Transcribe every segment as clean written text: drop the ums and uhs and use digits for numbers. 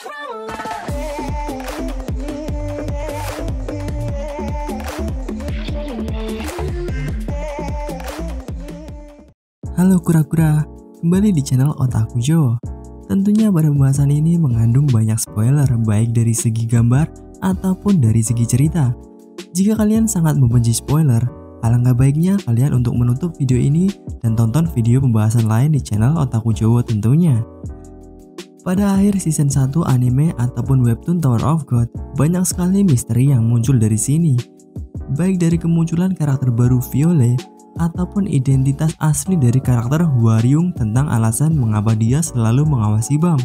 Halo kura-kura, kembali di channel Otaku Jowo. Tentunya pada pembahasan ini mengandung banyak spoiler baik dari segi gambar ataupun dari segi cerita. Jika kalian sangat membenci spoiler, alangkah baiknya kalian untuk menutup video ini dan tonton video pembahasan lain di channel Otaku Jowo tentunya. Pada akhir season 1 anime ataupun webtoon Tower of God, banyak sekali misteri yang muncul dari sini. Baik dari kemunculan karakter baru Violet, ataupun identitas asli dari karakter Hwaryung tentang alasan mengapa dia selalu mengawasi Bam.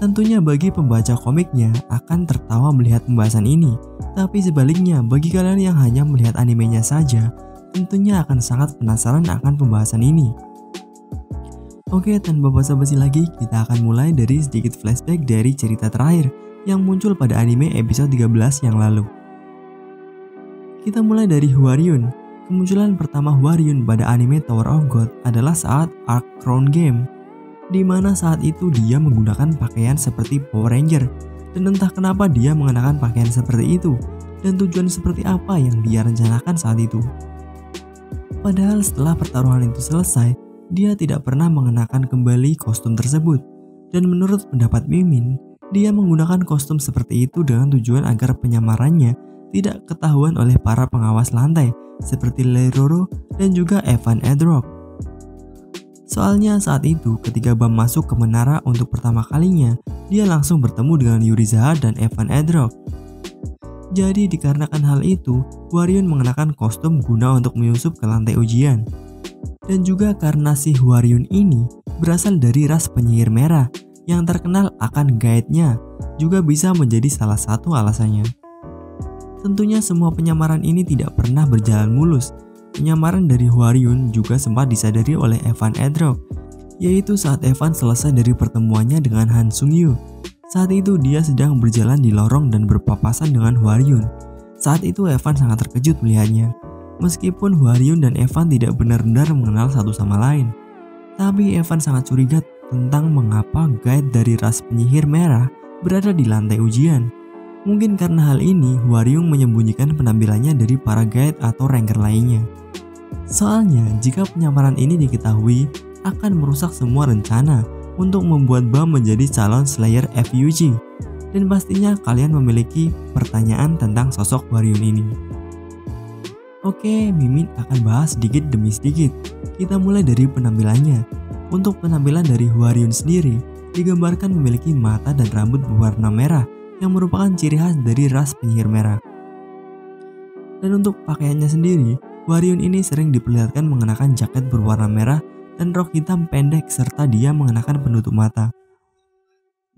Tentunya bagi pembaca komiknya akan tertawa melihat pembahasan ini, tapi sebaliknya bagi kalian yang hanya melihat animenya saja, tentunya akan sangat penasaran akan pembahasan ini. Oke, tanpa basa-basi lagi, kita akan mulai dari sedikit flashback dari cerita terakhir yang muncul pada anime episode 13 yang lalu. Kita mulai dari Hwaryun. Kemunculan pertama Hwaryun pada anime Tower of God adalah saat Arc Crown Game, di mana saat itu dia menggunakan pakaian seperti Power Ranger, dan entah kenapa dia mengenakan pakaian seperti itu, dan tujuan seperti apa yang dia rencanakan saat itu. Padahal setelah pertaruhan itu selesai, dia tidak pernah mengenakan kembali kostum tersebut, dan menurut pendapat Mimin, dia menggunakan kostum seperti itu dengan tujuan agar penyamarannya tidak ketahuan oleh para pengawas lantai seperti Leroro dan juga Evan Edrock. Soalnya saat itu ketika Bam masuk ke menara untuk pertama kalinya, dia langsung bertemu dengan Yurizawa dan Evan Edrock. Jadi dikarenakan hal itu, Hwaryun mengenakan kostum guna untuk menyusup ke lantai ujian. Dan juga karena si Hwaryun ini berasal dari ras penyihir merah yang terkenal akan guide-nya, juga bisa menjadi salah satu alasannya. Tentunya semua penyamaran ini tidak pernah berjalan mulus. Penyamaran dari Hwaryun juga sempat disadari oleh Evan Edrock, yaitu saat Evan selesai dari pertemuannya dengan Han Sung-yu. Saat itu dia sedang berjalan di lorong dan berpapasan dengan Hwaryun. Saat itu Evan sangat terkejut melihatnya. Meskipun Hwaryun dan Evan tidak benar-benar mengenal satu sama lain, tapi Evan sangat curiga tentang mengapa guide dari ras penyihir merah berada di lantai ujian. Mungkin karena hal ini, Hwaryun menyembunyikan penampilannya dari para guide atau ranker lainnya. Soalnya, jika penyamaran ini diketahui, akan merusak semua rencana untuk membuat Bam menjadi calon Slayer FUG. Dan pastinya kalian memiliki pertanyaan tentang sosok Hwaryun ini. Oke, Mimin akan bahas sedikit demi sedikit. Kita mulai dari penampilannya. Untuk penampilan dari Hwaryun sendiri, digambarkan memiliki mata dan rambut berwarna merah, yang merupakan ciri khas dari ras penyihir merah. Dan untuk pakaiannya sendiri, Hwaryun ini sering diperlihatkan mengenakan jaket berwarna merah dan rok hitam pendek serta dia mengenakan penutup mata.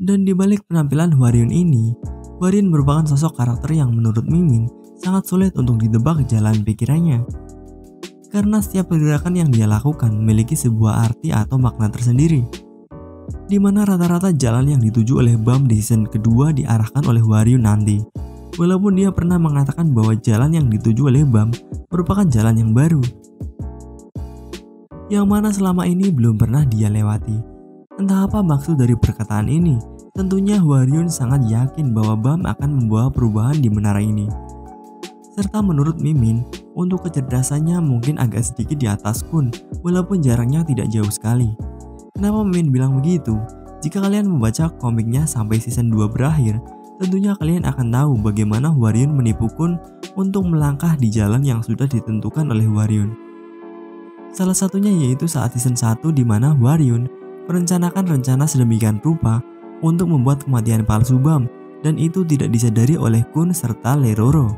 Dan di balik penampilan Hwaryun ini, Hwaryun merupakan sosok karakter yang menurut Mimin sangat sulit untuk ditebak jalan pikirannya. Karena setiap pergerakan yang dia lakukan memiliki sebuah arti atau makna tersendiri, di mana rata-rata jalan yang dituju oleh Bam di season kedua diarahkan oleh Hwaryun nanti. Walaupun dia pernah mengatakan bahwa jalan yang dituju oleh Bam merupakan jalan yang baru, yang mana selama ini belum pernah dia lewati. Entah apa maksud dari perkataan ini. Tentunya Hwaryun sangat yakin bahwa Bam akan membawa perubahan di menara ini. Serta menurut Mimin, untuk kecerdasannya mungkin agak sedikit di atas Kun, walaupun jaraknya tidak jauh sekali. Kenapa Mimin bilang begitu? Jika kalian membaca komiknya sampai season 2 berakhir, tentunya kalian akan tahu bagaimana Hwaryun menipu Kun untuk melangkah di jalan yang sudah ditentukan oleh Hwaryun. Salah satunya yaitu saat season 1 di mana Hwaryun merencanakan rencana sedemikian rupa untuk membuat kematian palsu Bam, dan itu tidak disadari oleh Kun serta Leroro.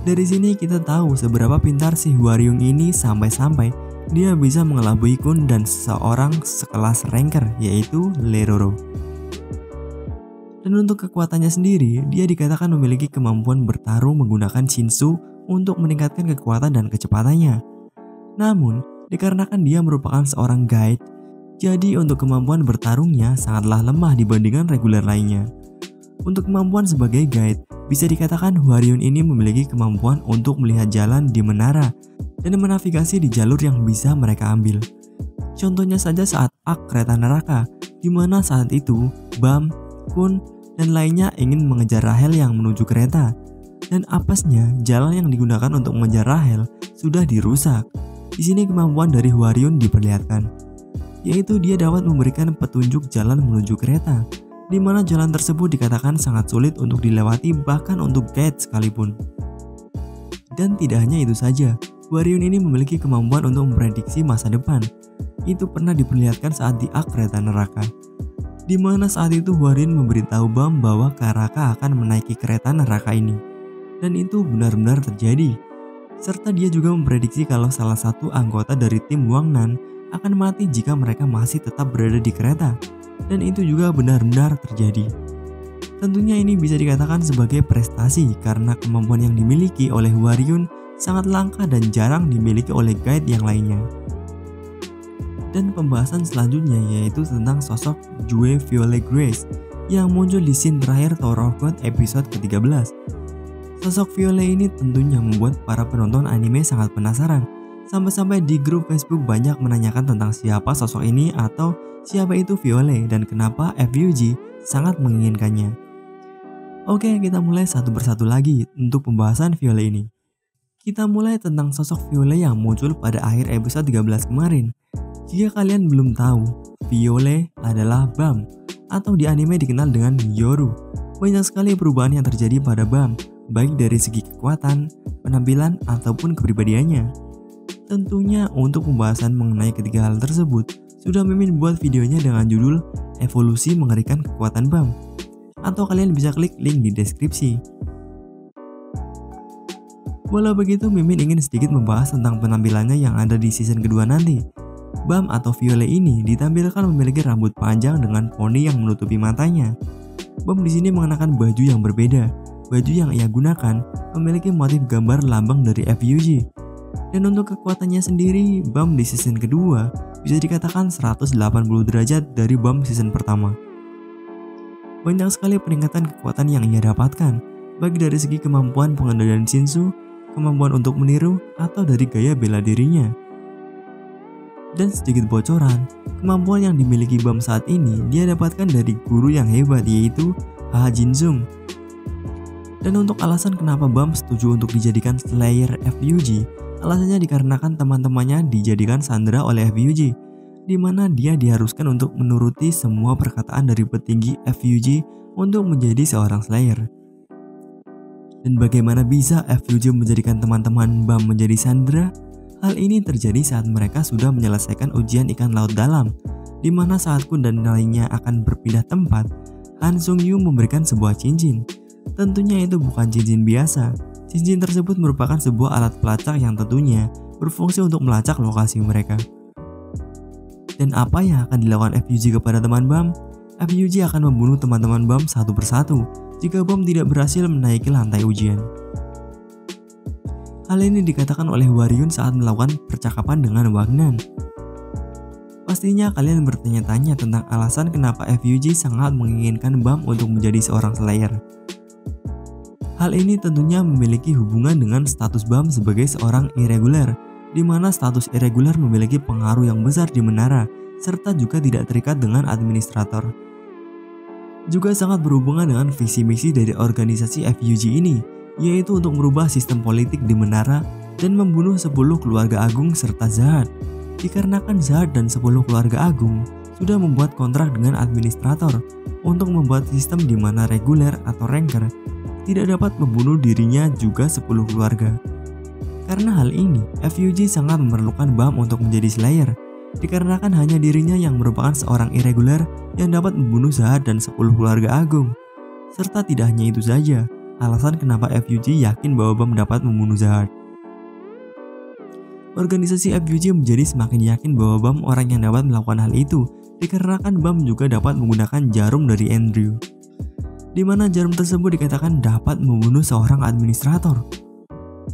Dari sini kita tahu seberapa pintar si Hwaryun ini sampai-sampai dia bisa mengelabui Kun dan seseorang sekelas ranker yaitu Leroro. Dan untuk kekuatannya sendiri, dia dikatakan memiliki kemampuan bertarung menggunakan Shinsu untuk meningkatkan kekuatan dan kecepatannya. Namun, dikarenakan dia merupakan seorang guide, jadi untuk kemampuan bertarungnya sangatlah lemah dibandingkan reguler lainnya. Untuk kemampuan sebagai guide, bisa dikatakan Hwaryun ini memiliki kemampuan untuk melihat jalan di menara dan menavigasi di jalur yang bisa mereka ambil. Contohnya saja saat Arc Kereta Neraka, di mana saat itu Bam, Kun, dan lainnya ingin mengejar Rahel yang menuju kereta. Dan apesnya, jalan yang digunakan untuk mengejar Rahel sudah dirusak. Di sini kemampuan dari Hwaryun diperlihatkan, yaitu dia dapat memberikan petunjuk jalan menuju kereta, di mana jalan tersebut dikatakan sangat sulit untuk dilewati bahkan untuk guide sekalipun. Dan tidak hanya itu saja, Hwaryun ini memiliki kemampuan untuk memprediksi masa depan. Itu pernah diperlihatkan saat di arc kereta neraka, di mana saat itu Hwaryun memberitahu Bam bahwa Karaka akan menaiki kereta neraka ini. Dan itu benar-benar terjadi. Serta dia juga memprediksi kalau salah satu anggota dari tim Wangnan akan mati jika mereka masih tetap berada di kereta. Dan itu juga benar-benar terjadi. Tentunya ini bisa dikatakan sebagai prestasi karena kemampuan yang dimiliki oleh Hwaryun sangat langka dan jarang dimiliki oleh guide yang lainnya. Dan pembahasan selanjutnya yaitu tentang sosok Jue Violet Grace yang muncul di scene terakhir Tower of God episode ke-13. Sosok Violet ini tentunya membuat para penonton anime sangat penasaran. Sampai-sampai di grup Facebook banyak menanyakan tentang siapa sosok ini atau siapa itu Violet dan kenapa FUG sangat menginginkannya. Oke, kita mulai satu persatu lagi untuk pembahasan Violet ini. Kita mulai tentang sosok Violet yang muncul pada akhir episode 13 kemarin. Jika kalian belum tahu, Violet adalah Bam, atau di anime dikenal dengan Yoru. Banyak sekali perubahan yang terjadi pada Bam, baik dari segi kekuatan, penampilan, ataupun kepribadiannya. Tentunya untuk pembahasan mengenai ketiga hal tersebut, sudah Mimin buat videonya dengan judul Evolusi Mengerikan Kekuatan Bam, atau kalian bisa klik link di deskripsi. Walau begitu, Mimin ingin sedikit membahas tentang penampilannya yang ada di season kedua nanti. Bam atau Violet ini ditampilkan memiliki rambut panjang dengan poni yang menutupi matanya. Bam di sini mengenakan baju yang berbeda. Baju yang ia gunakan memiliki motif gambar lambang dari FUG. Dan untuk kekuatannya sendiri, Bam di season kedua bisa dikatakan 180 derajat dari Bam season pertama. Banyak sekali peningkatan kekuatan yang ia dapatkan, baik dari segi kemampuan pengendalian Shinsu, kemampuan untuk meniru, atau dari gaya bela dirinya. Dan sedikit bocoran, kemampuan yang dimiliki Bam saat ini dia dapatkan dari guru yang hebat yaitu Ha Jinzung. Dan untuk alasan kenapa Bam setuju untuk dijadikan Slayer FUG, alasannya dikarenakan teman-temannya dijadikan sandera oleh FUG, di mana dia diharuskan untuk menuruti semua perkataan dari petinggi FUG untuk menjadi seorang Slayer. Dan bagaimana bisa FUG menjadikan teman-teman Bam menjadi sandera? Hal ini terjadi saat mereka sudah menyelesaikan ujian ikan laut dalam, di mana saat Kun dan lainnya akan berpindah tempat, Han Sung Yu memberikan sebuah cincin. Tentunya itu bukan cincin biasa. Cincin tersebut merupakan sebuah alat pelacak yang tentunya berfungsi untuk melacak lokasi mereka. Dan apa yang akan dilakukan FUG kepada teman Bam? FUG akan membunuh teman-teman Bam satu persatu jika Bam tidak berhasil menaiki lantai ujian. Hal ini dikatakan oleh Hwaryun saat melakukan percakapan dengan Wangnan. Pastinya kalian bertanya-tanya tentang alasan kenapa FUG sangat menginginkan Bam untuk menjadi seorang Slayer. Hal ini tentunya memiliki hubungan dengan status Bam sebagai seorang irregular, di mana status irregular memiliki pengaruh yang besar di menara, serta juga tidak terikat dengan administrator. Juga sangat berhubungan dengan visi misi dari organisasi FUG ini, yaitu untuk merubah sistem politik di menara dan membunuh 10 keluarga agung serta Zahad. Dikarenakan Zahad dan 10 keluarga agung sudah membuat kontrak dengan administrator untuk membuat sistem di mana reguler atau ranker tidak dapat membunuh dirinya juga 10 keluarga. Karena hal ini, FUG sangat memerlukan Bam untuk menjadi Slayer, dikarenakan hanya dirinya yang merupakan seorang irregular yang dapat membunuh Zahad dan 10 keluarga agung. Serta tidak hanya itu saja, alasan kenapa FUG yakin bahwa Bam dapat membunuh Zahad. Organisasi FUG menjadi semakin yakin bahwa Bam orang yang dapat melakukan hal itu, dikarenakan Bam juga dapat menggunakan jarum dari Andrew, di mana jarum tersebut dikatakan dapat membunuh seorang administrator.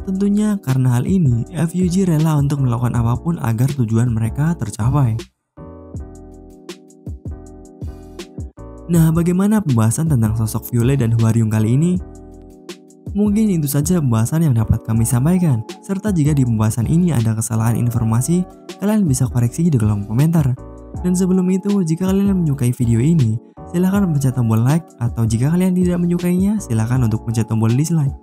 Tentunya karena hal ini, FUG rela untuk melakukan apapun agar tujuan mereka tercapai. Nah, bagaimana pembahasan tentang sosok Violet dan Hwaryun kali ini? Mungkin itu saja pembahasan yang dapat kami sampaikan. Serta jika di pembahasan ini ada kesalahan informasi, kalian bisa koreksi di kolom komentar. Dan sebelum itu, jika kalian menyukai video ini, silahkan pencet tombol like, atau jika kalian tidak menyukainya, silahkan untuk pencet tombol dislike.